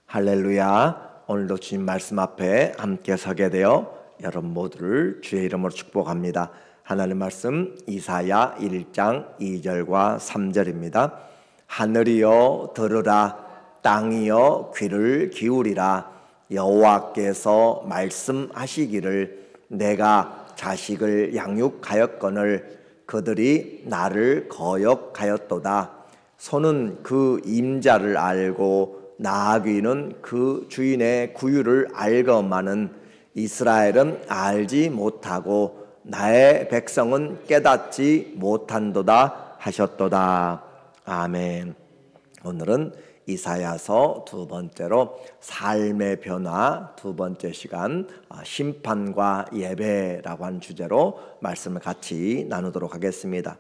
할렐루야. 오늘도 주님 말씀 앞에 함께 서게 되어 여러분 모두를 주의 이름으로 축복합니다. 하나님 말씀 이사야 1장 2절과 3절입니다. 하늘이여 들으라, 땅이여 귀를 기울이라. 여호와께서 말씀하시기를 내가 자식을 양육하였거늘 그들이 나를 거역하였도다. 소는 그 임자를 알고 나귀는 그 주인의 구유를 알거마는 이스라엘은 알지 못하고 나의 백성은 깨닫지 못한도다 하셨도다. 아멘. 오늘은 이사야서 두 번째로 삶의 변화 두 번째 시간 심판과 예배라고 하는 주제로 말씀을 같이 나누도록 하겠습니다.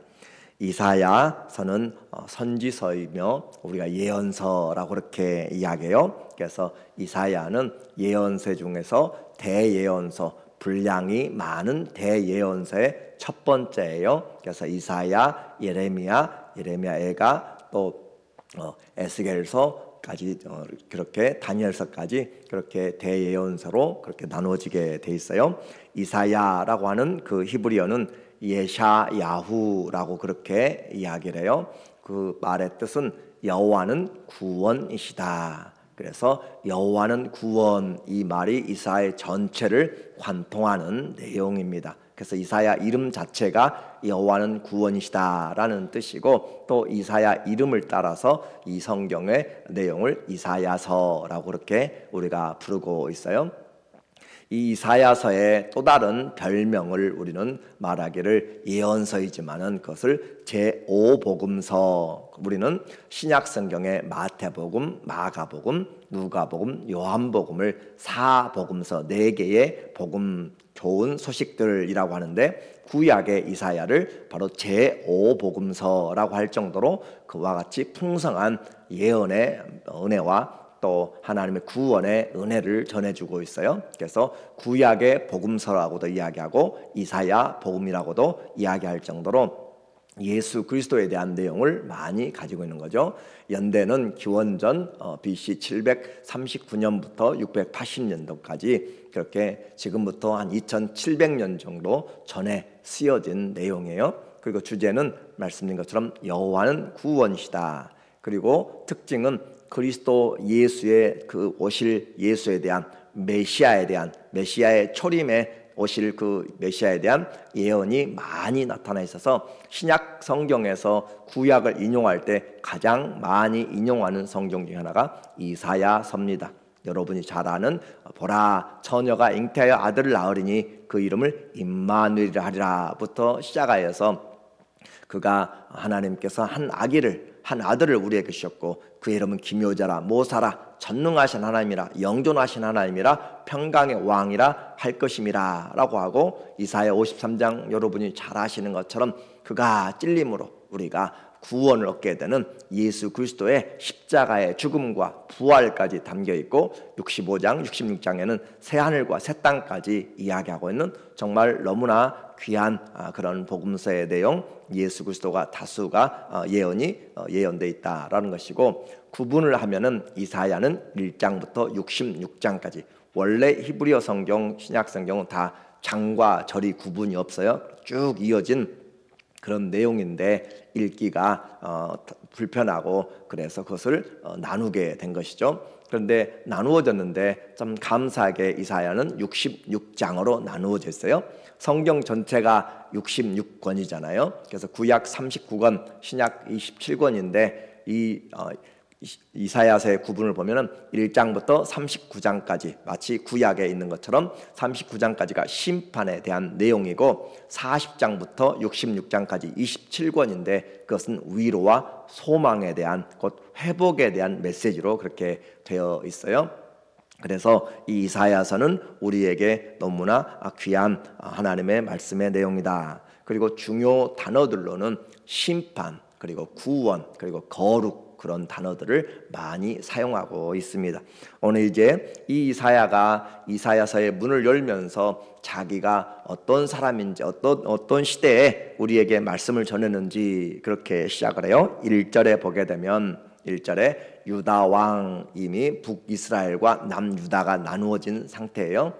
이사야서는 선지서이며 우리가 예언서라고 그렇게 이야기해요. 그래서 이사야는 예언서 중에서 대예언서, 분량이 많은 대예언서의 첫 번째예요. 그래서 이사야, 예레미야가 또 에스겔서까지 그렇게 다니엘서까지 그렇게 대예언서로 그렇게 나누어지게 돼 있어요. 이사야라고 하는 그 히브리어는 예샤야후라고 그렇게 이야기를 해요. 그 말의 뜻은 여호와는 구원이시다. 그래서 여호와는 구원, 이 말이 이사야의 전체를 관통하는 내용입니다. 그래서 이사야 이름 자체가 여호와는 구원이시다라는 뜻이고, 또 이사야 이름을 따라서 이 성경의 내용을 이사야서라고 그렇게 우리가 부르고 있어요. 이 이사야서의 또 다른 별명을 우리는 말하기를 예언서이지만은 그것을 제5복음서, 우리는 신약 성경의 마태복음, 마가복음, 누가복음, 요한복음을 4복음서 4개의 복음 좋은 소식들이라고 하는데, 구약의 이사야를 바로 제5복음서라고 할 정도로 그와 같이 풍성한 예언의 은혜와 또 하나님의 구원의 은혜를 전해주고 있어요. 그래서 구약의 복음서라고도 이야기하고 이사야 복음이라고도 이야기할 정도로 예수 그리스도에 대한 내용을 많이 가지고 있는 거죠. 연대는 기원전 BC 739년부터 680년도까지 그렇게 지금부터 한 2700년 정도 전에 쓰여진 내용이에요. 그리고 주제는 말씀드린 것처럼 여호와는 구원이시다. 그리고 특징은 그리스도 예수의 그 오실 예수에 대한 메시아의 초림에 오실 그 메시아에 대한 예언이 많이 나타나 있어서 신약 성경에서 구약을 인용할 때 가장 많이 인용하는 성경 중 하나가 이사야서입니다. 여러분이 잘 아는 보라 처녀가 잉태하여 아들을 낳으리니 그 이름을 임마누엘이라 하리라부터 시작하여서 그가 하나님께서 한 아들을 우리에게 주셨고 그 이름은 기묘자라 모사라 전능하신 하나님이라 영존하신 하나님이라 평강의 왕이라 할 것임이라 라고 하고, 이사야 53장 여러분이 잘 아시는 것처럼 그가 찔림으로 우리가 구원을 얻게 되는 예수 그리스도의 십자가의 죽음과 부활까지 담겨 있고, 65장 66장에는 새하늘과 새 땅까지 이야기하고 있는 정말 너무나 귀한 그런 복음서의 내용, 예수 그리스도가 다수가 예언되어 있다라는 것이고, 구분을 하면은 이사야는 1장부터 66장까지, 원래 히브리어 성경, 신약 성경은 다 장과 절이 구분이 없어요. 쭉 이어진 그런 내용인데 읽기가 불편하고 그래서 그것을 나누게 된 것이죠. 그런데 나누어졌는데 좀 감사하게 이사야는 66장으로 나누어져 있어요. 성경 전체가 66권이잖아요. 그래서 구약 39권, 신약 27권인데 이사야서의 구분을 보면은 1장부터 39장까지 마치 구약에 있는 것처럼 39장까지가 심판에 대한 내용이고, 40장부터 66장까지 27권인데 그것은 위로와 소망에 대한, 곧 회복에 대한 메시지로 그렇게 되어 있어요. 그래서 이 이사야서는 우리에게 너무나 귀한 하나님의 말씀의 내용이다. 그리고 중요 단어들로는 심판, 그리고 구원, 그리고 거룩, 그런 단어들을 많이 사용하고 있습니다. 오늘 이제 이 이사야가 이사야서의 문을 열면서 자기가 어떤 사람인지 어떤 시대에 우리에게 말씀을 전했는지 그렇게 시작을 해요. 1절에 보게 되면 1절에 유다 왕, 이미 북이스라엘과 남유다가 나누어진 상태예요.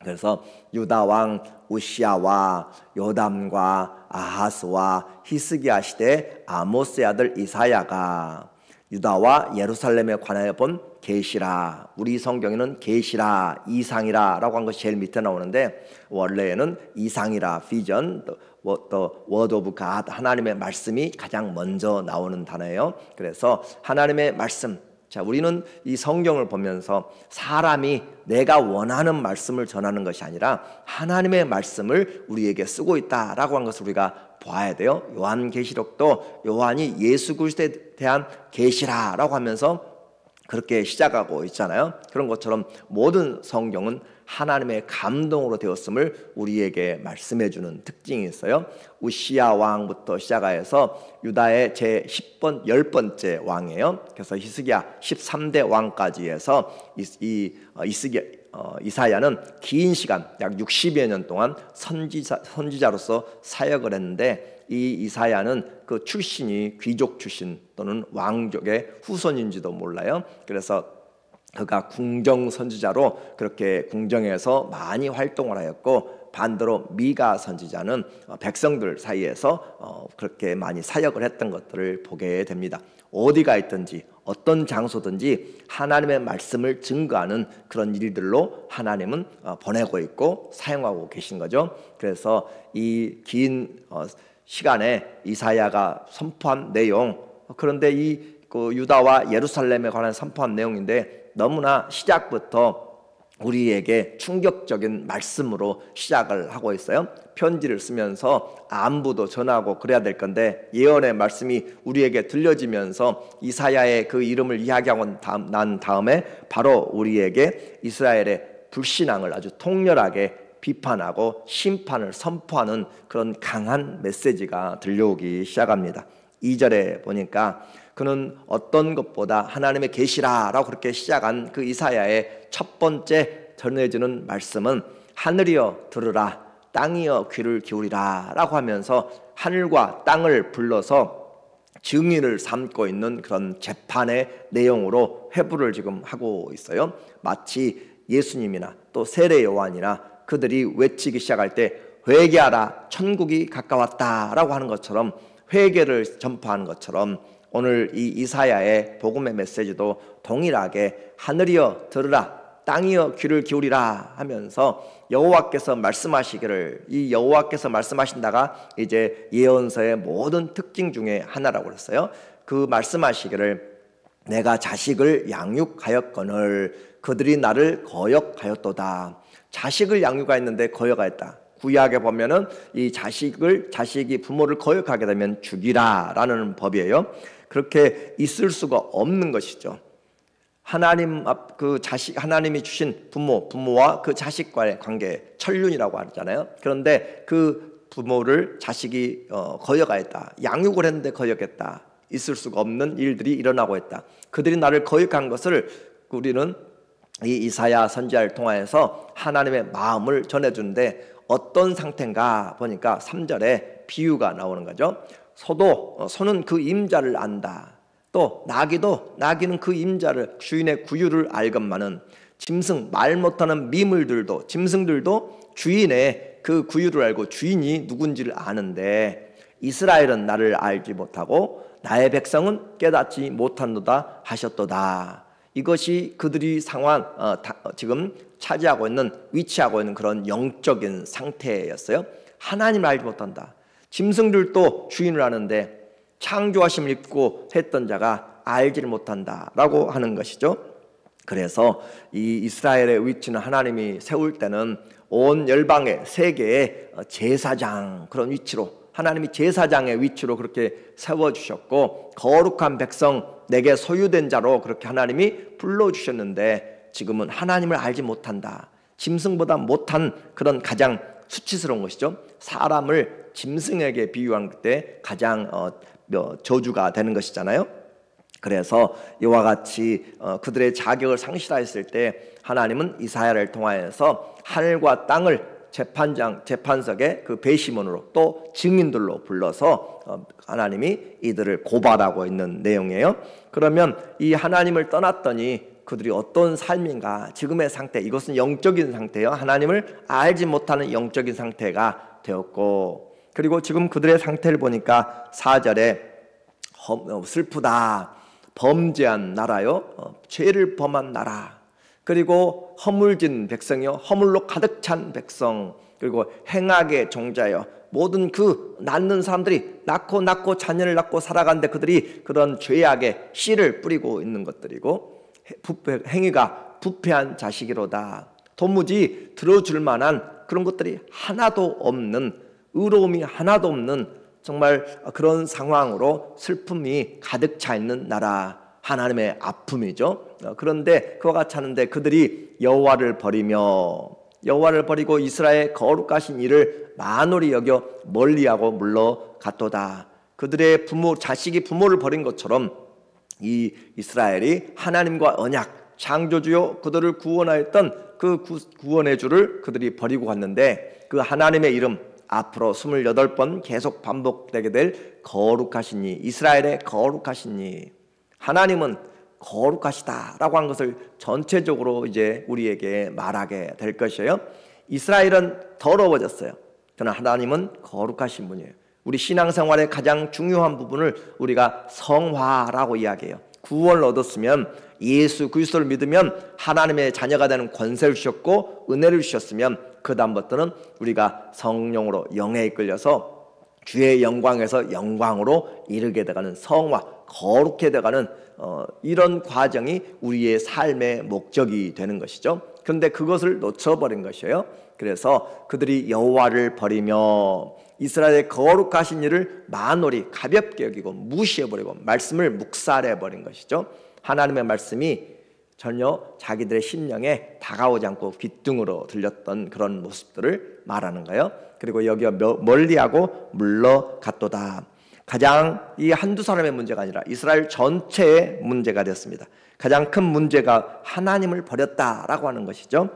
그래서 유다 왕 우시야와 요담과 아하스와 히스기야 시대 아모스의 아들 이사야가 유다와 예루살렘에 관하여 본 계시라, 우리 성경에는 계시라, 이상이라 라고 한 것이 제일 밑에 나오는데, 원래는 이상이라, 비전, the word of God, 하나님의 말씀이 가장 먼저 나오는 단어예요. 그래서 하나님의 말씀, 자, 우리는 이 성경을 보면서 사람이 내가 원하는 말씀을 전하는 것이 아니라 하나님의 말씀을 우리에게 쓰고 있다라고 한 것을 우리가 봐야 돼요. 요한계시록도 요한이 예수 그리스도에 대한 계시라라고 하면서 그렇게 시작하고 있잖아요. 그런 것처럼 모든 성경은 하나님의 감동으로 되었음을 우리에게 말씀해 주는 특징이 있어요. 우시야 왕부터 시작해서 유다의 제 10번째 왕이에요. 그래서 히스기야 13대 왕까지 해서 이사야는 긴 시간 약 60여 년 동안 선지자로서 사역을 했는데, 이 이사야는 그 출신이 귀족 출신 또는 왕족의 후손인지도 몰라요. 그래서 그가 궁정 선지자로 그렇게 궁정에서 많이 활동을 하였고, 반대로 미가 선지자는 백성들 사이에서 그렇게 많이 사역을 했던 것들을 보게 됩니다. 어디가 있든지 어떤 장소든지 하나님의 말씀을 증거하는 그런 일들로 하나님은 보내고 있고 사용하고 계신 거죠. 그래서 이 긴 시간에 이사야가 선포한 내용, 그런데 이 유다와 예루살렘에 관한 선포한 내용인데 너무나 시작부터 우리에게 충격적인 말씀으로 시작을 하고 있어요. 편지를 쓰면서 안부도 전하고 그래야 될 건데 예언의 말씀이 우리에게 들려지면서 이사야의 그 이름을 이야기하고 난 다음에 바로 우리에게 이스라엘의 불신앙을 아주 통렬하게 비판하고 심판을 선포하는 그런 강한 메시지가 들려오기 시작합니다. 2절에 보니까 그는 어떤 것보다 하나님의 계시라라고 그렇게 시작한 그 이사야의 첫 번째 전해지는 말씀은 하늘이여 들으라, 땅이여 귀를 기울이라 라고 하면서 하늘과 땅을 불러서 증인을 삼고 있는 그런 재판의 내용으로 회부를 지금 하고 있어요. 마치 예수님이나 또 세례 요한이나 그들이 외치기 시작할 때 회개하라, 천국이 가까웠다라고 하는 것처럼, 회개를 전파하는 것처럼 오늘 이 이사야의 복음의 메시지도 동일하게 하늘이여 들으라, 땅이여 귀를 기울이라 하면서 여호와께서 말씀하시기를, 이 여호와께서 말씀하신다가 이제 예언서의 모든 특징 중에 하나라고 그랬어요. 그 말씀하시기를 내가 자식을 양육하였거늘 그들이 나를 거역하였도다. 자식을 양육하였는데 거역하였다. 구약에 보면은 이 자식이 부모를 거역하게 되면 죽이라라는 법이에요. 그렇게 있을 수가 없는 것이죠. 하나님이 주신 부모와 그 자식과의 관계, 천륜이라고 하잖아요. 그런데 그 부모를 자식이 거역하였다. 양육을 했는데 거역했다. 있을 수가 없는 일들이 일어나고 있다. 그들이 나를 거역한 것을 우리는 이 이사야 선지자를 통하여서 하나님의 마음을 전해주는데 어떤 상태인가 보니까 3절에 비유가 나오는 거죠. 소는 그 임자를 안다. 또 나귀는 그 임자를, 주인의 구유를 알건만은 짐승, 말 못하는 미물들도, 짐승들도 주인의 그 구유를 알고 주인이 누군지를 아는데 이스라엘은 나를 알지 못하고 나의 백성은 깨닫지 못한도다 하셨도다. 이것이 그들이 지금 차지하고 있는, 위치하고 있는 그런 영적인 상태였어요. 하나님을 알지 못한다. 짐승들도 주인을 아는데 창조하심을 입고 했던 자가 알지를 못한다라고 하는 것이죠. 그래서 이 이스라엘의 위치는 하나님이 세울 때는 온 열방의 세계의 제사장, 그런 위치로, 하나님이 제사장의 위치로 그렇게 세워주셨고 거룩한 백성, 내게 소유된 자로 그렇게 하나님이 불러주셨는데 지금은 하나님을 알지 못한다. 짐승보다 못한 그런 가장 수치스러운 것이죠. 사람을 짐승에게 비유한 때 가장 저주가 되는 것이잖아요. 그래서 이와 같이 그들의 자격을 상실하였을 때 하나님은 이사야를 통하여서 하늘과 땅을 재판석에 그 배심원으로 또 증인들로 불러서 하나님이 이들을 고발하고 있는 내용이에요. 그러면 이 하나님을 떠났더니 그들이 어떤 삶인가, 지금의 상태, 이것은 영적인 상태예요. 하나님을 알지 못하는 영적인 상태가 되었고, 그리고 지금 그들의 상태를 보니까 4절에 슬프다, 범죄한 나라요, 죄를 범한 나라, 그리고 허물진 백성이요, 허물로 가득 찬 백성, 그리고 행악의 종자요, 모든 그 낳는 사람들이 낳고 자녀를 낳고 살아가는데 그들이 그런 죄악의 씨를 뿌리고 있는 것들이고, 행위가 부패한 자식이로다. 도무지 들어줄 만한 그런 것들이 하나도 없는, 의로움이 하나도 없는 정말 그런 상황으로 슬픔이 가득 차 있는 나라, 하나님의 아픔이죠. 그런데 그와 같이 하는데 그들이 여호와를 버리고 이스라엘의 거룩하신 이를 만홀히 여겨 멀리하고 물러갔도다. 그들의 자식이 부모를 버린 것처럼 이 이스라엘이 하나님과 언약, 창조주요 그들을 구원하였던 그 구원의 주를 그들이 버리고 갔는데, 그 하나님의 이름 앞으로 28번 계속 반복되게 될 거룩하신 이, 이스라엘의 거룩하신 이, 하나님은 거룩하시다라고 한 것을 전체적으로 이제 우리에게 말하게 될 것이에요. 이스라엘은 더러워졌어요. 그러나 하나님은 거룩하신 분이에요. 우리 신앙생활의 가장 중요한 부분을 우리가 성화라고 이야기해요. 구원을 얻었으면, 예수 그리스도를 믿으면 하나님의 자녀가 되는 권세를 주셨고 은혜를 주셨으면, 그 다음부터는 우리가 성령으로 영에 이끌려서 주의 영광에서 영광으로 이르게 돼가는 성화, 거룩해 돼가는 이런 과정이 우리의 삶의 목적이 되는 것이죠. 그런데 그것을 놓쳐버린 것이에요. 그래서 그들이 여호와를 버리며 이스라엘의 거룩하신 일을 만홀히 가볍게 여기고 무시해버리고 말씀을 묵살해버린 것이죠. 하나님의 말씀이 전혀 자기들의 심령에 다가오지 않고 귓등으로 들렸던 그런 모습들을 말하는 거예요. 그리고 여기가 멀리하고 물러갔도다. 가장 이 한두 사람의 문제가 아니라 이스라엘 전체의 문제가 되었습니다. 가장 큰 문제가 하나님을 버렸다라고 하는 것이죠.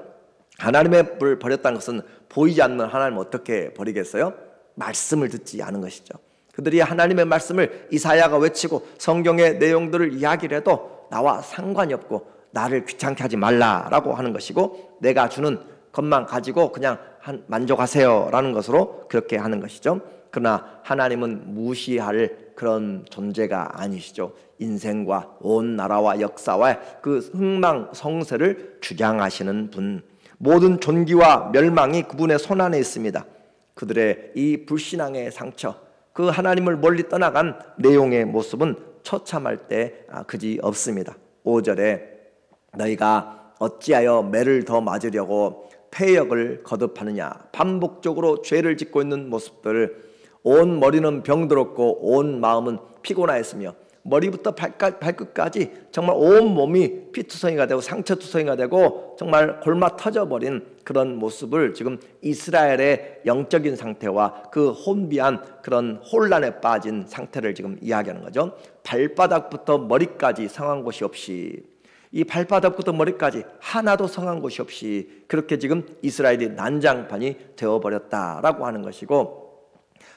하나님을 버렸다는 것은 보이지 않는 하나님을 어떻게 버리겠어요? 말씀을 듣지 않은 것이죠. 그들이 하나님의 말씀을 이사야가 외치고 성경의 내용들을 이야기를 해도 나와 상관이 없고 나를 귀찮게 하지 말라라고 하는 것이고, 내가 주는 것만 가지고 그냥 만족하세요 라는 것으로 그렇게 하는 것이죠. 그러나 하나님은 무시할 그런 존재가 아니시죠. 인생과 온 나라와 역사와 그 흥망성쇠를 주장하시는 분, 모든 존귀와 멸망이 그분의 손안에 있습니다. 그들의 이 불신앙의 상처, 그 하나님을 멀리 떠나간 내용의 모습은 처참할 때 그지 없습니다. 5절에 너희가 어찌하여 매를 더 맞으려고 패역을 거듭하느냐, 반복적으로 죄를 짓고 있는 모습들, 온 머리는 병들었고 온 마음은 피곤하였으며, 머리부터 발끝까지 정말 온 몸이 피투성이가 되고 상처투성이가 되고 정말 골마 터져버린 그런 모습을 지금 이스라엘의 영적인 상태와 그 혼비한 그런 혼란에 빠진 상태를 지금 이야기하는 거죠. 발바닥부터 머리까지 성한 곳이 없이, 이 발바닥부터 머리까지 하나도 성한 곳이 없이 그렇게 지금 이스라엘이 난장판이 되어버렸다라고 하는 것이고,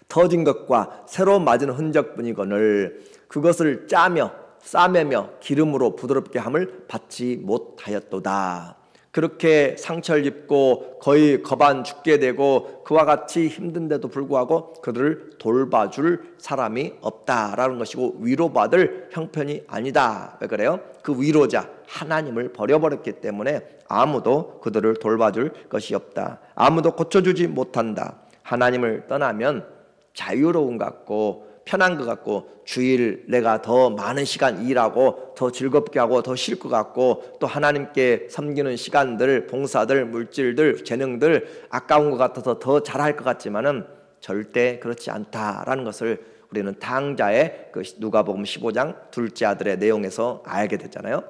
터진 것과 새로 맞은 흔적뿐이거늘 그것을 짜며 싸매며 기름으로 부드럽게 함을 받지 못하였도다. 그렇게 상처를 입고 거의 거반 죽게 되고 그와 같이 힘든데도 불구하고 그들을 돌봐줄 사람이 없다라는 것이고, 위로받을 형편이 아니다. 왜 그래요? 그 위로자 하나님을 버려버렸기 때문에 아무도 그들을 돌봐줄 것이 없다. 아무도 고쳐주지 못한다. 하나님을 떠나면 자유로운 것 같고 편한 것 같고, 주일 내가 더 많은 시간 일하고 더 즐겁게 하고 더 쉴 것 같고, 또 하나님께 섬기는 시간들, 봉사들, 물질들, 재능들 아까운 것 같아서 더 잘할 것 같지만은 절대 그렇지 않다라는 것을 우리는 당자의 그 누가복음 15장 둘째 아들의 내용에서 알게 됐잖아요.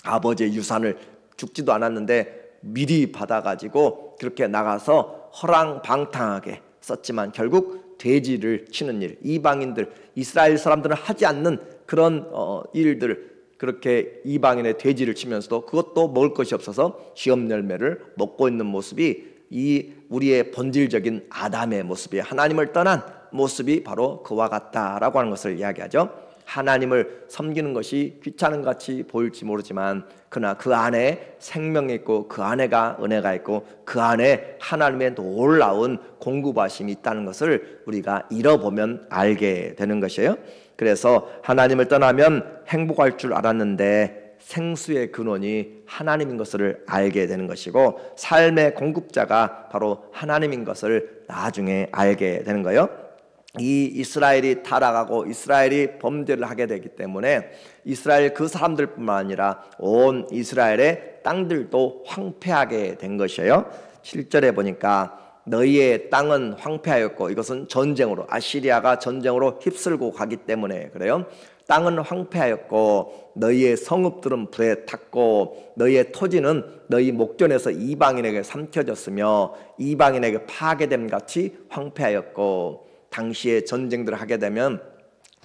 아버지의 유산을 죽지도 않았는데 미리 받아가지고 그렇게 나가서 허랑방탕하게 썼지만 결국 돼지를 치는 일, 이방인들, 이스라엘 사람들은 하지 않는 그런 일들, 그렇게 이방인의 돼지를 치면서도 그것도 먹을 것이 없어서 시험 열매를 먹고 있는 모습이 이 우리의 본질적인 아담의 모습이 하나님을 떠난 모습이 바로 그와 같다라고 하는 것을 이야기하죠. 하나님을 섬기는 것이 귀찮은 것 같이 보일지 모르지만 그러나 그 안에 생명이 있고 그 안에가 은혜가 있고 그 안에 하나님의 놀라운 공급하심이 있다는 것을 우리가 잃어보면 알게 되는 것이에요. 그래서 하나님을 떠나면 행복할 줄 알았는데 생수의 근원이 하나님인 것을 알게 되는 것이고 삶의 공급자가 바로 하나님인 것을 나중에 알게 되는 거예요. 이 이스라엘이 타락하고 이스라엘이 범죄를 하게 되기 때문에 이스라엘 그 사람들뿐만 아니라 온 이스라엘의 땅들도 황폐하게 된 것이에요. 7절에 보니까 너희의 땅은 황폐하였고, 이것은 전쟁으로, 아시리아가 전쟁으로 휩쓸고 가기 때문에 그래요. 땅은 황폐하였고 너희의 성읍들은 불에 탔고 너희의 토지는 너희 목전에서 이방인에게 삼켜졌으며 이방인에게 파괴됨 같이 황폐하였고, 당시에 전쟁들을 하게 되면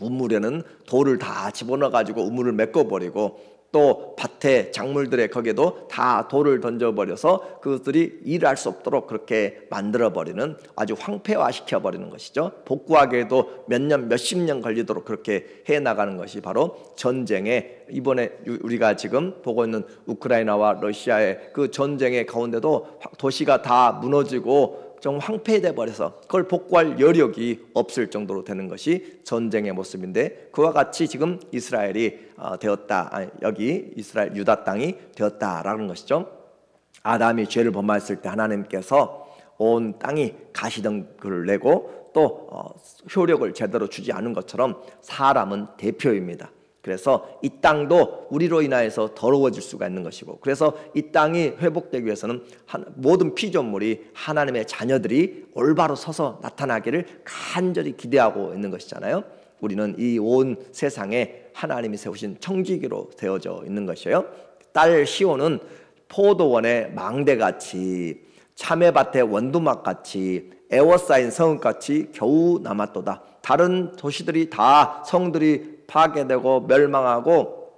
우물에는 돌을 다 집어넣어 가지고 우물을 메꿔버리고 또 밭에 작물들의 거기에도 다 돌을 던져버려서 그것들이 일할 수 없도록 그렇게 만들어버리는, 아주 황폐화시켜버리는 것이죠. 복구하기에도 몇 년, 몇십 년 걸리도록 그렇게 해나가는 것이 바로 전쟁의, 이번에 우리가 지금 보고 있는 우크라이나와 러시아의 그 전쟁의 가운데도 도시가 다 무너지고 좀 황폐돼 버려서 그걸 복구할 여력이 없을 정도로 되는 것이 전쟁의 모습인데, 그와 같이 지금 이스라엘이 되었다, 여기 이스라엘 유다 땅이 되었다라는 것이죠. 아담이 죄를 범했을 때 하나님께서 온 땅이 가시덤불을 내고 또 효력을 제대로 주지 않은 것처럼 사람은 대표입니다. 그래서 이 땅도 우리로 인하여서 더러워질 수가 있는 것이고, 그래서 이 땅이 회복되기 위해서는 모든 피조물이 하나님의 자녀들이 올바로 서서 나타나기를 간절히 기대하고 있는 것이잖아요. 우리는 이 온 세상에 하나님이 세우신 청지기로 되어져 있는 것이에요. 딸 시온은 포도원의 망대같이 참외밭의 원두막같이 애워싸인 성읍같이 겨우 남았도다. 다른 도시들이 다 성들이 파괴되고 멸망하고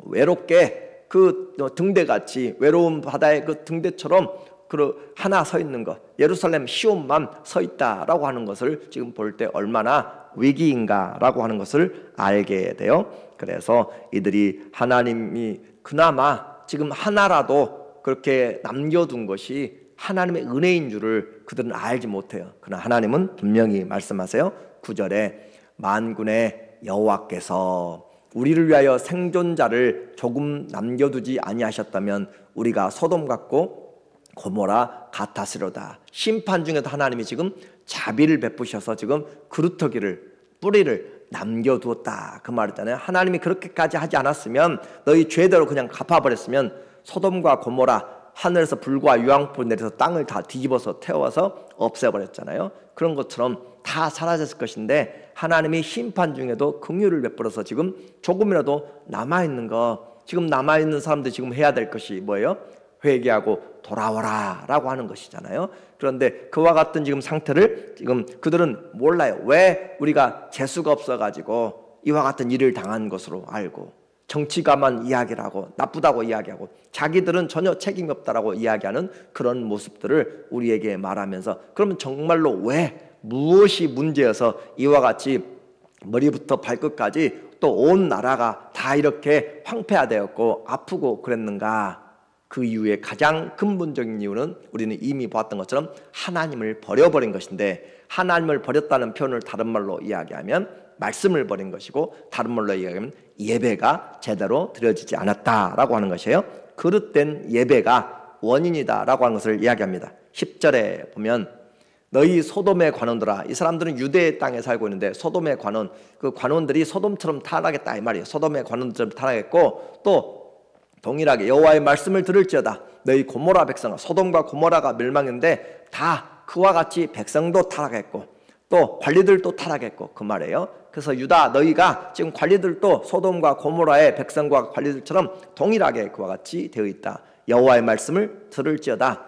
외롭게 그 등대같이, 외로운 바다의 그 등대처럼 그 하나 서 있는 것, 예루살렘 시온만 서 있다라고 하는 것을 지금 볼 때 얼마나 위기인가라고 하는 것을 알게 돼요. 그래서 이들이 하나님이 그나마 지금 하나라도 그렇게 남겨둔 것이 하나님의 은혜인 줄을 그들은 알지 못해요. 그러나 하나님은 분명히 말씀하세요. 9절에 만군의 여호와께서 우리를 위하여 생존자를 조금 남겨두지 아니하셨다면 우리가 소돔 같고 고모라 같았으로다. 심판 중에도 하나님이 지금 자비를 베푸셔서 지금 그루터기를, 뿌리를 남겨두었다, 그 말이잖아요. 하나님이 그렇게까지 하지 않았으면, 너희 죄대로 그냥 갚아버렸으면 소돔과 고모라 하늘에서 불과 유황불 내려서 땅을 다 뒤집어서 태워서 없애버렸잖아요. 그런 것처럼 다 사라졌을 것인데 하나님이 심판 중에도 긍휼을 베풀어서 지금 조금이라도 남아있는 거, 지금 남아있는 사람들이 지금 해야 될 것이 뭐예요? 회개하고 돌아오라 라고 하는 것이잖아요. 그런데 그와 같은 지금 상태를 지금 그들은 몰라요. 왜 우리가 재수가 없어가지고 이와 같은 일을 당한 것으로 알고, 정치가만 이야기를 하고 나쁘다고 이야기하고 자기들은 전혀 책임이 없다라고 이야기하는 그런 모습들을 우리에게 말하면서, 그러면 정말로 왜, 무엇이 문제여서 이와 같이 머리부터 발끝까지 또 온 나라가 다 이렇게 황폐화되었고 아프고 그랬는가? 그 이유의 가장 근본적인 이유는 우리는 이미 보았던 것처럼 하나님을 버려버린 것인데, 하나님을 버렸다는 표현을 다른 말로 이야기하면 말씀을 버린 것이고, 다른 말로 이야기하면 예배가 제대로 드려지지 않았다라고 하는 것이에요. 그릇된 예배가 원인이다라고 하는 것을 이야기합니다. 10절에 보면 너희 소돔의 관원들아, 이 사람들은 유대의 땅에 살고 있는데 소돔의 관원, 그 관원들이 소돔처럼 타락했다 이 말이에요. 소돔의 관원들처럼 타락했고, 또 동일하게 여호와의 말씀을 들을지어다. 너희 고모라 백성아, 소돔과 고모라가 멸망했는데 다 그와 같이 백성도 타락했고 또 관리들도 타락했고 그 말이에요. 그래서 유다, 너희가 지금 관리들도 소돔과 고모라의 백성과 관리들처럼 동일하게 그와 같이 되어 있다. 여호와의 말씀을 들을지어다.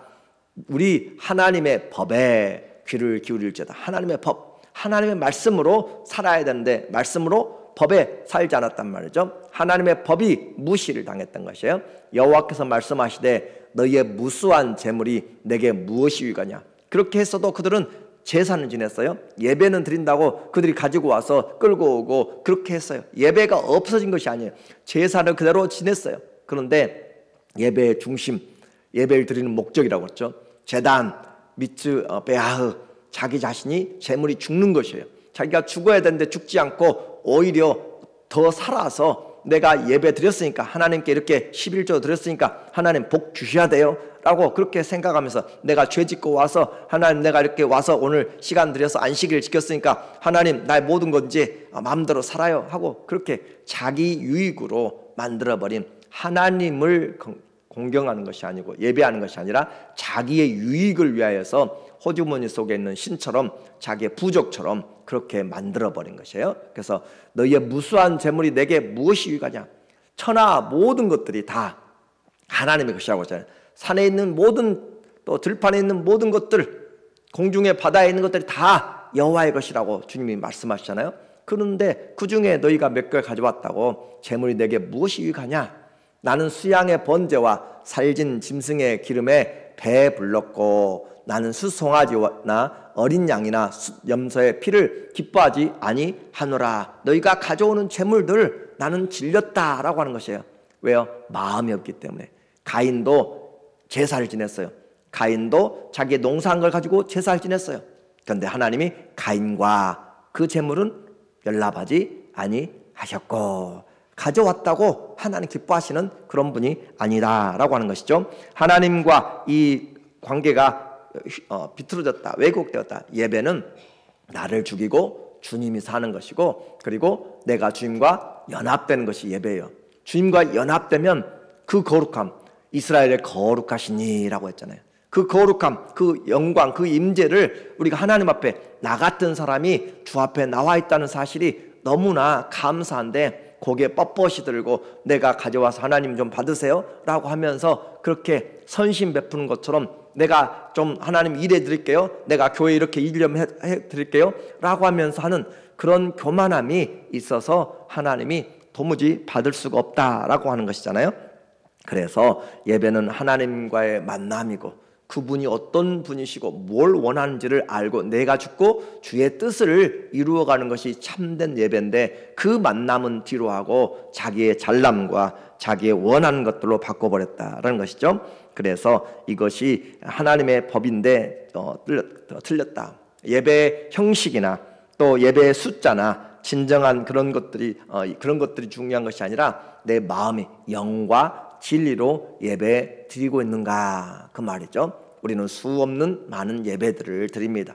우리 하나님의 법에 귀를 기울일지어다. 하나님의 법, 하나님의 말씀으로 살아야 되는데 말씀으로 법에 살지 않았단 말이죠. 하나님의 법이 무시를 당했던 것이에요. 여호와께서 말씀하시되 너희의 무수한 재물이 내게 무엇이 유익하냐. 그렇게 했어도 그들은 제사는 지냈어요. 예배는 드린다고 그들이 가지고 와서 끌고 오고 그렇게 했어요. 예배가 없어진 것이 아니에요. 제사는 그대로 지냈어요. 그런데 예배의 중심, 예배를 드리는 목적이라고 했죠. 제단, 미츠, 베아흐, 자기 자신이 재물이 죽는 것이에요. 자기가 죽어야 되는데 죽지 않고 오히려 더 살아서 내가 예배 드렸으니까, 하나님께 이렇게 11조 드렸으니까 하나님 복 주셔야 돼요 라고 그렇게 생각하면서, 내가 죄 짓고 와서 하나님 내가 이렇게 와서 오늘 시간 들여서 안식일을 지켰으니까 하나님 나의 모든 건지 마음대로 살아요 하고 그렇게 자기 유익으로 만들어버린, 하나님을 공경하는 것이 아니고 예배하는 것이 아니라 자기의 유익을 위하여서 호주머니 속에 있는 신처럼, 자기의 부족처럼 그렇게 만들어버린 것이에요. 그래서 너희의 무수한 재물이 내게 무엇이 유익하냐. 천하 모든 것들이 다 하나님의 것이라고 했잖아요. 산에 있는 모든, 또 들판에 있는 모든 것들, 공중에 바다에 있는 것들이 다 여호와의 것이라고 주님이 말씀하시잖아요. 그런데 그 중에 너희가 몇 개를 가져왔다고 재물이 내게 무엇이 유익하냐. 나는 수양의 번제와 살진 짐승의 기름에 배 불렀고 나는 수송아지나 어린 양이나 염소의 피를 기뻐하지 아니하노라. 너희가 가져오는 재물들 나는 질렸다라고 하는 것이에요. 왜요? 마음이 없기 때문에. 가인도 제사를 지냈어요. 가인도 자기의 농사한 걸 가지고 제사를 지냈어요. 그런데 하나님이 가인과 그 재물은 연락하지 아니하셨고, 가져왔다고 하나님 기뻐하시는 그런 분이 아니다라고 하는 것이죠. 하나님과 이 관계가 비틀어졌다, 왜곡되었다. 예배는 나를 죽이고 주님이 사는 것이고, 그리고 내가 주님과 연합되는 것이 예배예요. 주님과 연합되면 그 거룩함, 이스라엘의 거룩하시니라고 했잖아요. 그 거룩함, 그 영광, 그 임재를 우리가 하나님 앞에, 나 같은 사람이 주 앞에 나와 있다는 사실이 너무나 감사한데, 고개 뻣뻣이 들고 내가 가져와서 하나님 좀 받으세요 라고 하면서 그렇게 선심 베푸는 것처럼, 내가 좀 하나님 일해 드릴게요, 내가 교회 이렇게 일 좀 해 드릴게요 라고 하면서 하는 그런 교만함이 있어서 하나님이 도무지 받을 수가 없다라고 하는 것이잖아요. 그래서 예배는 하나님과의 만남이고, 그분이 어떤 분이시고 뭘 원하는지를 알고 내가 죽고 주의 뜻을 이루어가는 것이 참된 예배인데, 그 만남은 뒤로하고 자기의 잘남과 자기의 원하는 것들로 바꿔버렸다라는 것이죠. 그래서 이것이 하나님의 법인데 틀렸다. 예배의 형식이나 또 예배의 숫자나 진정한 그런 것들이 중요한 것이 아니라 내 마음이 영과 진리로 예배 드리고 있는가, 그 말이죠. 우리는 수 없는 많은 예배들을 드립니다.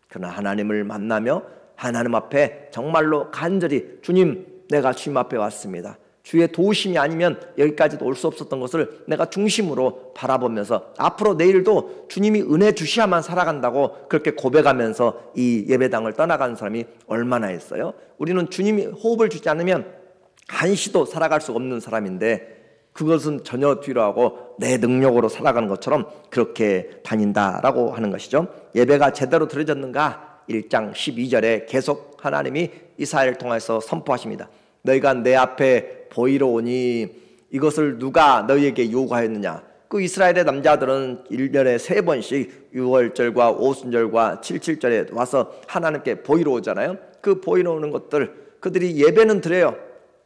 그러나 하나님을 만나며 하나님 앞에 정말로 간절히, 주님 내가 주님 앞에 왔습니다, 주의 도우심이 아니면 여기까지도 올 수 없었던 것을 내가 중심으로 바라보면서 앞으로 내일도 주님이 은혜 주셔야만 살아간다고 그렇게 고백하면서 이 예배당을 떠나가는 사람이 얼마나 있어요. 우리는 주님이 호흡을 주지 않으면 한시도 살아갈 수 없는 사람인데, 그것은 전혀 뒤로하고 내 능력으로 살아가는 것처럼 그렇게 다닌다라고 하는 것이죠. 예배가 제대로 드려졌는가? 1장 12절에 계속 하나님이 이사야를 통해서 선포하십니다. 너희가 내 앞에 보이러 오니 이것을 누가 너희에게 요구하였느냐? 그 이스라엘의 남자들은 1년에 3번씩 6월절과 오순절과 77절에 와서 하나님께 보이러 오잖아요. 그 보이러 오는 것들, 그들이 예배는 드려요,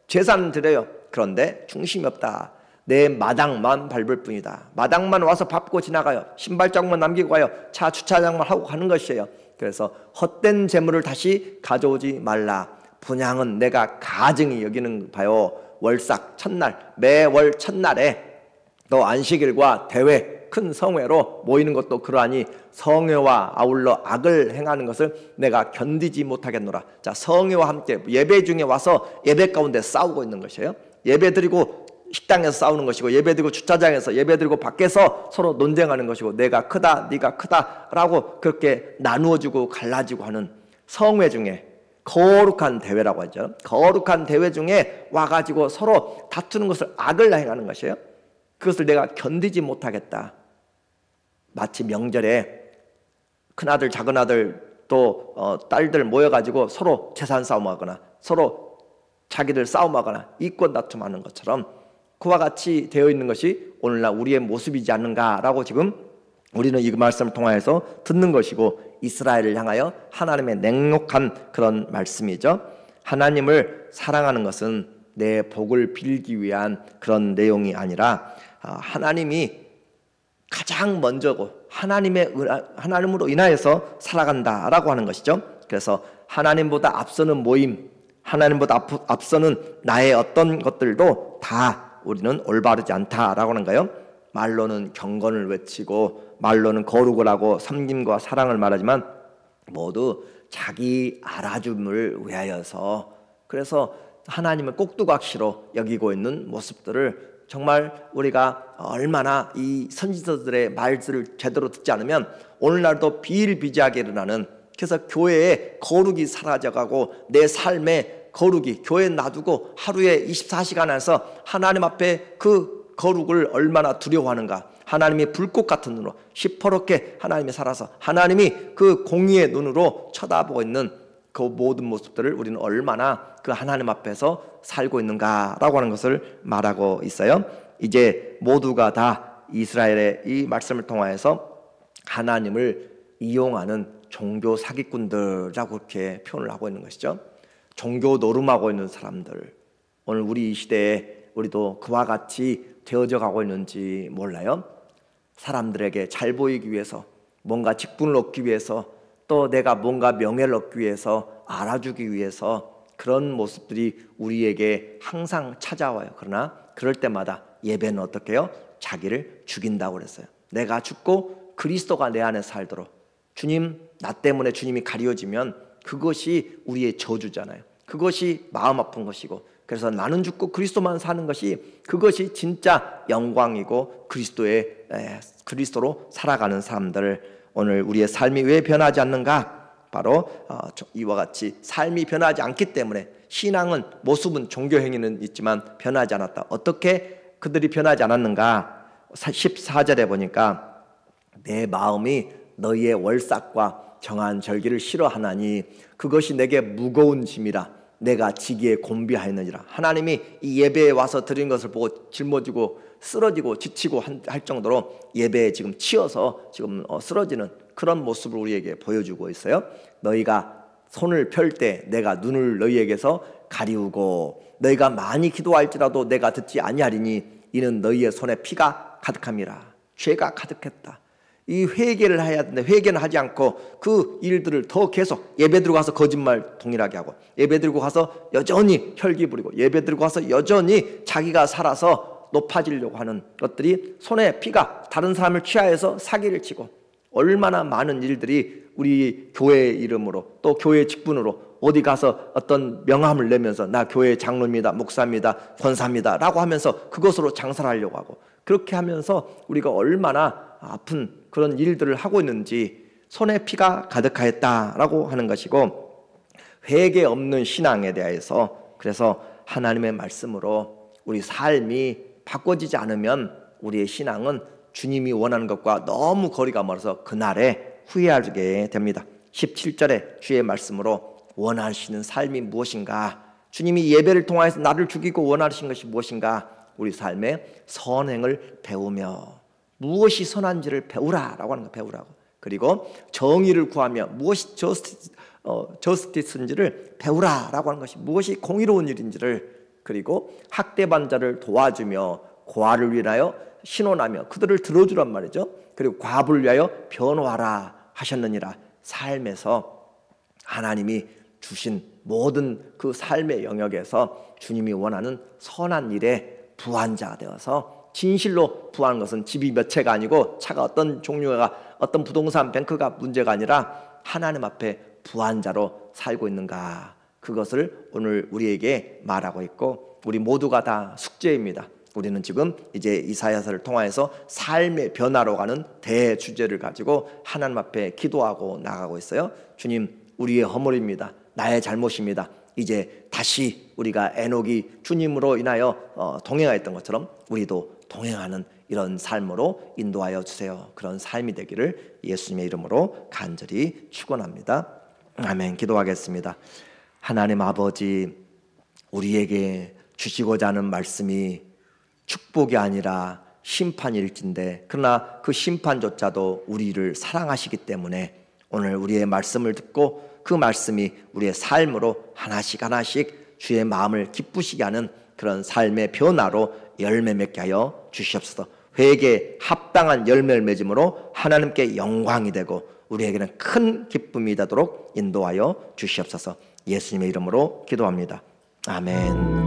제사는 드려요. 그런데 중심이 없다. 내 마당만 밟을 뿐이다. 마당만 와서 밟고 지나가요. 신발장만 남기고 가요. 차 주차장만 하고 가는 것이에요. 그래서 헛된 재물을 다시 가져오지 말라. 분향은 내가 가증히 여기는 바요. 월삭 첫날, 매월 첫날에 또 안식일과 대회, 큰 성회로 모이는 것도 그러하니 성회와 아울러 악을 행하는 것을 내가 견디지 못하겠노라. 자, 성회와 함께 예배 중에 와서 예배 가운데 싸우고 있는 것이에요. 예배 드리고 식당에서 싸우는 것이고, 예배 드리고 주차장에서, 예배 드리고 밖에서 서로 논쟁하는 것이고, 내가 크다 네가 크다 라고 그렇게 나누어지고 갈라지고 하는 성회 중에, 거룩한 대회라고 하죠. 거룩한 대회 중에 와가지고 서로 다투는 것을, 악을 행하는 것이에요. 그것을 내가 견디지 못하겠다. 마치 명절에 큰아들 작은아들 또 딸들 모여가지고 서로 재산 싸움하거나 서로 자기를 싸움하거나 이권 다툼하는 것처럼 그와 같이 되어 있는 것이 오늘날 우리의 모습이지 않는가라고 지금 우리는 이 말씀을 통하여서 듣는 것이고, 이스라엘을 향하여 하나님의 냉혹한 그런 말씀이죠. 하나님을 사랑하는 것은 내 복을 빌기 위한 그런 내용이 아니라 하나님이 가장 먼저고 하나님으로 인하여서 살아간다라고 하는 것이죠. 그래서 하나님보다 앞서는 모임, 하나님보다 앞서는 나의 어떤 것들도 다 우리는 올바르지 않다라고 하는 거예요. 말로는 경건을 외치고 말로는 거룩을 하고 섬김과 사랑을 말하지만 모두 자기 알아줌을 위하여서, 그래서 하나님을 꼭두각시로 여기고 있는 모습들을 정말 우리가 얼마나 이 선지자들의 말들을 제대로 듣지 않으면 오늘날도 비일비재하게 일어나는, 그래서 교회에 거룩이 사라져가고 내 삶에 거룩이, 교회에 놔두고 하루에 24시간 안에서 하나님 앞에 그 거룩을 얼마나 두려워하는가, 하나님이 불꽃 같은 눈으로 시퍼렇게 하나님이 살아서 하나님이 그 공의의 눈으로 쳐다보고 있는 그 모든 모습들을 우리는 얼마나 그 하나님 앞에서 살고 있는가라고 하는 것을 말하고 있어요. 이제 모두가 다 이스라엘의 이 말씀을 통하여서 하나님을 이용하는 종교 사기꾼들이라고 그렇게 표현을 하고 있는 것이죠. 종교 노름하고 있는 사람들, 오늘 우리 이 시대에 우리도 그와 같이 되어져 가고 있는지 몰라요. 사람들에게 잘 보이기 위해서, 뭔가 직분을 얻기 위해서, 또 내가 뭔가 명예를 얻기 위해서, 알아주기 위해서 그런 모습들이 우리에게 항상 찾아와요. 그러나 그럴 때마다 예배는 어떻게 해요? 자기를 죽인다고 그랬어요. 내가 죽고 그리스도가 내 안에 살도록, 주님, 나 때문에 주님이 가려지면 그것이 우리의 저주잖아요. 그것이 마음 아픈 것이고, 그래서 나는 죽고 그리스도만 사는 것이, 그것이 진짜 영광이고 그리스도로 살아가는 사람들, 오늘 우리의 삶이 왜 변하지 않는가? 바로 이와 같이 삶이 변하지 않기 때문에, 신앙은 모습은 종교 행위는 있지만 변하지 않았다. 어떻게 그들이 변하지 않았는가? 14절에 보니까 내 마음이 너희의 월삭과 정한 절기를 싫어하나니 그것이 내게 무거운 짐이라 내가 지기에 곤비하였느니라. 하나님이 이 예배에 와서 드린 것을 보고 짊어지고 쓰러지고 지치고 할 정도로 예배에 지금 치여서 지금 쓰러지는 그런 모습을 우리에게 보여주고 있어요. 너희가 손을 펼 때 내가 눈을 너희에게서 가리우고, 너희가 많이 기도할지라도 내가 듣지 아니하리니 이는 너희의 손에 피가 가득함이라. 죄가 가득했다. 이 회개를 해야 되는데 회개는 하지 않고 그 일들을 더 계속 예배 들고 가서 거짓말 동일하게 하고, 예배 들고 가서 여전히 혈기 부리고, 예배 들고 가서 여전히 자기가 살아서 높아지려고 하는 것들이, 손에 피가 다른 사람을 취하여서 사기를 치고, 얼마나 많은 일들이 우리 교회의 이름으로 또 교회 직분으로 어디 가서 어떤 명함을 내면서 나 교회 장로입니다, 목사입니다, 권사입니다 라고 하면서 그것으로 장사를 하려고 하고, 그렇게 하면서 우리가 얼마나 아픈 그런 일들을 하고 있는지, 손에 피가 가득하였다라고 하는 것이고, 회개 없는 신앙에 대해서, 그래서 하나님의 말씀으로 우리 삶이 바꿔지지 않으면 우리의 신앙은 주님이 원하는 것과 너무 거리가 멀어서 그날에 후회하게 됩니다. 17절에 주의 말씀으로 원하시는 삶이 무엇인가, 주님이 예배를 통해서 나를 죽이고 원하시는 것이 무엇인가, 우리 삶의 선행을 배우며, 무엇이 선한지를 배우라라고 하는 거, 배우라고. 그리고 정의를 구하며 무엇이 저스티스인지를 배우라라고 하는 것이, 무엇이 공의로운 일인지를, 그리고 학대받는 자를 도와주며 고아를 위하여 신원하며 그들을 들어주란 말이죠. 그리고 과부를 위하여 변호하라 하셨느니라. 삶에서 하나님이 주신 모든 그 삶의 영역에서 주님이 원하는 선한 일에 부한자가 되어서, 진실로 부하는 것은 집이 몇 채가 아니고 차가 어떤 종류가, 어떤 부동산 뱅크가 문제가 아니라 하나님 앞에 부한 자로 살고 있는가, 그것을 오늘 우리에게 말하고 있고, 우리 모두가 다 숙제입니다. 우리는 지금 이제 이사야서를 통하여서 삶의 변화로 가는 대주제를 가지고 하나님 앞에 기도하고 나가고 있어요. 주님, 우리의 허물입니다. 나의 잘못입니다. 이제 다시 우리가 에녹이 주님으로 인하여 동행하였던 것처럼 우리도 동행하는 이런 삶으로 인도하여 주세요. 그런 삶이 되기를 예수님의 이름으로 간절히 축원합니다. 아멘. 기도하겠습니다. 하나님 아버지, 우리에게 주시고자 하는 말씀이 축복이 아니라 심판일진데, 그러나 그 심판조차도 우리를 사랑하시기 때문에 오늘 우리의 말씀을 듣고 그 말씀이 우리의 삶으로 하나씩 하나씩 주의 마음을 기쁘시게 하는 그런 삶의 변화로 열매 맺게 하여 주시옵소서. 회개에 합당한 열매를 맺음으로 하나님께 영광이 되고 우리에게는 큰 기쁨이 되도록 인도하여 주시옵소서. 예수님의 이름으로 기도합니다. 아멘.